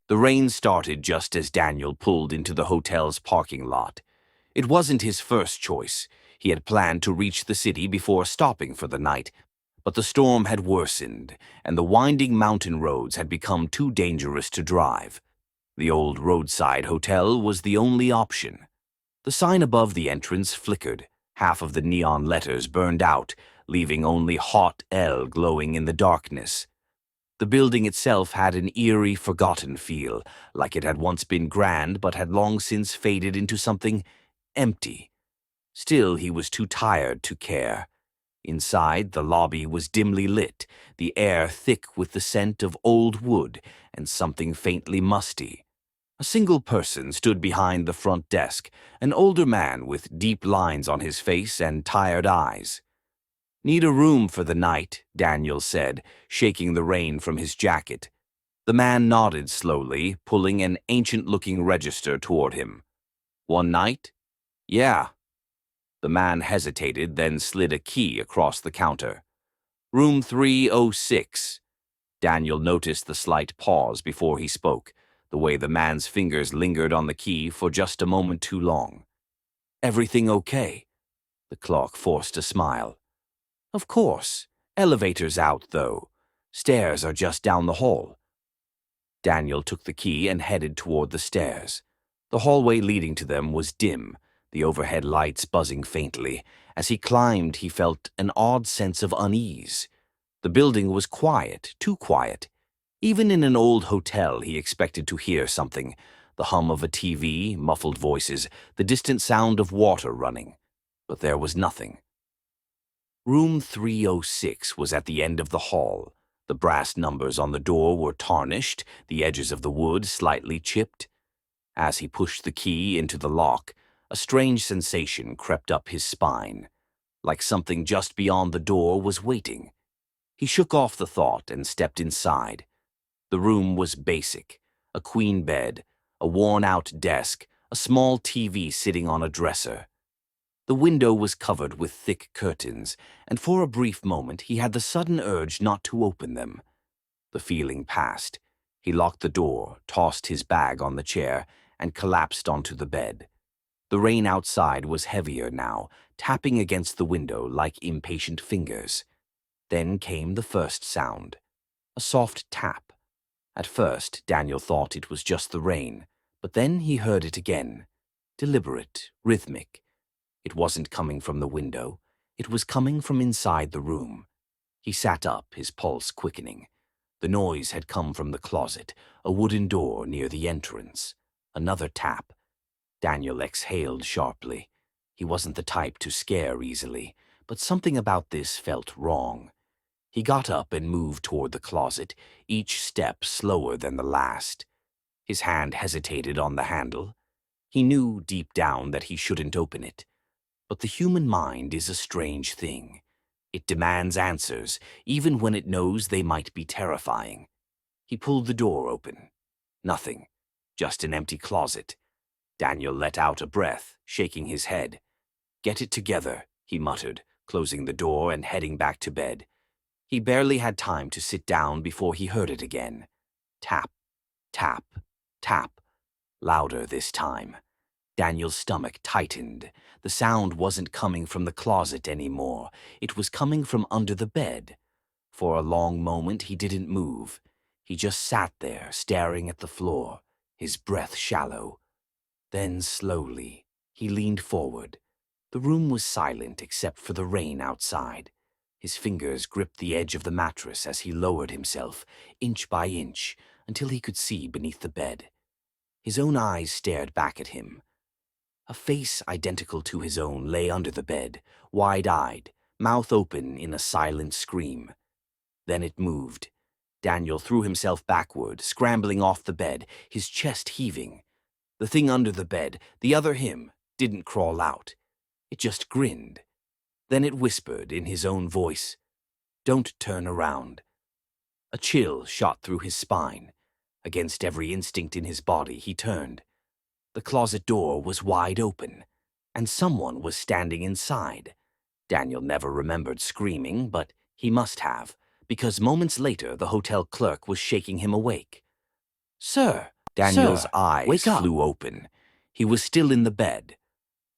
The rain started just as Daniel pulled into the hotel's parking lot. It wasn't his first choice. He had planned to reach the city before stopping for the night, but the storm had worsened, and the winding mountain roads had become too dangerous to drive. The old roadside hotel was the only option. The sign above the entrance flickered. Half of the neon letters burned out, leaving only Hot L glowing in the darkness. The building itself had an eerie, forgotten feel, like it had once been grand but had long since faded into something empty. Still, he was too tired to care. Inside, the lobby was dimly lit, the air thick with the scent of old wood and something faintly musty. A single person stood behind the front desk, an older man with deep lines on his face and tired eyes. "Need a room for the night," Daniel said, shaking the rain from his jacket. The man nodded slowly, pulling an ancient-looking register toward him. "One night?" "Yeah." The man hesitated, then slid a key across the counter. "Room 306. Daniel noticed the slight pause before he spoke, the way the man's fingers lingered on the key for just a moment too long. "Everything okay?" The clerk forced a smile. "Of course. Elevator's out, though. Stairs are just down the hall." Daniel took the key and headed toward the stairs. The hallway leading to them was dim, the overhead lights buzzing faintly. As he climbed, he felt an odd sense of unease. The building was quiet, too quiet. Even in an old hotel, he expected to hear something. The hum of a TV, muffled voices, the distant sound of water running. But there was nothing. Room 306 was at the end of the hall. The brass numbers on the door were tarnished, the edges of the wood slightly chipped. As he pushed the key into the lock, a strange sensation crept up his spine, like something just beyond the door was waiting. He shook off the thought and stepped inside. The room was basic: a queen bed, a worn-out desk, a small TV sitting on a dresser. The window was covered with thick curtains, and for a brief moment he had the sudden urge not to open them. The feeling passed. He locked the door, tossed his bag on the chair, and collapsed onto the bed. The rain outside was heavier now, tapping against the window like impatient fingers. Then came the first sound, a soft tap. At first, Daniel thought it was just the rain, but then he heard it again, deliberate, rhythmic. It wasn't coming from the window. It was coming from inside the room. He sat up, his pulse quickening. The noise had come from the closet, a wooden door near the entrance. Another tap. Daniel exhaled sharply. He wasn't the type to scare easily, but something about this felt wrong. He got up and moved toward the closet, each step slower than the last. His hand hesitated on the handle. He knew deep down that he shouldn't open it. But the human mind is a strange thing. It demands answers, even when it knows they might be terrifying. He pulled the door open. Nothing. Just an empty closet. Daniel let out a breath, shaking his head. "Get it together," he muttered, closing the door and heading back to bed. He barely had time to sit down before he heard it again. Tap, tap, tap. Louder this time. Daniel's stomach tightened. The sound wasn't coming from the closet anymore. It was coming from under the bed. For a long moment he didn't move. He just sat there, staring at the floor, his breath shallow. Then slowly, he leaned forward. The room was silent except for the rain outside. His fingers gripped the edge of the mattress as he lowered himself, inch by inch, until he could see beneath the bed. His own eyes stared back at him. A face identical to his own lay under the bed, wide-eyed, mouth open in a silent scream. Then it moved. Daniel threw himself backward, scrambling off the bed, his chest heaving. The thing under the bed, the other him, didn't crawl out. It just grinned. Then it whispered in his own voice, "Don't turn around." A chill shot through his spine. Against every instinct in his body, he turned. The closet door was wide open, and someone was standing inside. Daniel never remembered screaming, but he must have, because moments later the hotel clerk was shaking him awake. "Sir, Daniel's Sir, eyes wake up. flew open. He was still in the bed.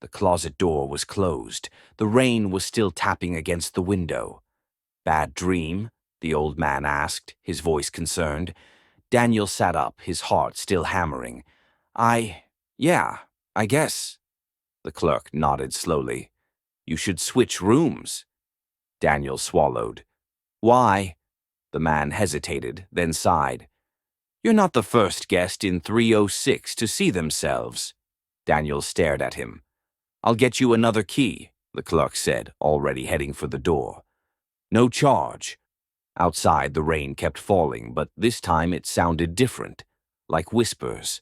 The closet door was closed. The rain was still tapping against the window. Bad dream? The old man asked, his voice concerned. Daniel sat up, his heart still hammering. Yeah, I guess. The clerk nodded slowly. You should switch rooms. Daniel swallowed. Why? The man hesitated, then sighed. You're not the first guest in 306 to see themselves. Daniel stared at him. I'll get you another key, the clerk said, already heading for the door. No charge. Outside, the rain kept falling, but this time it sounded different, like whispers.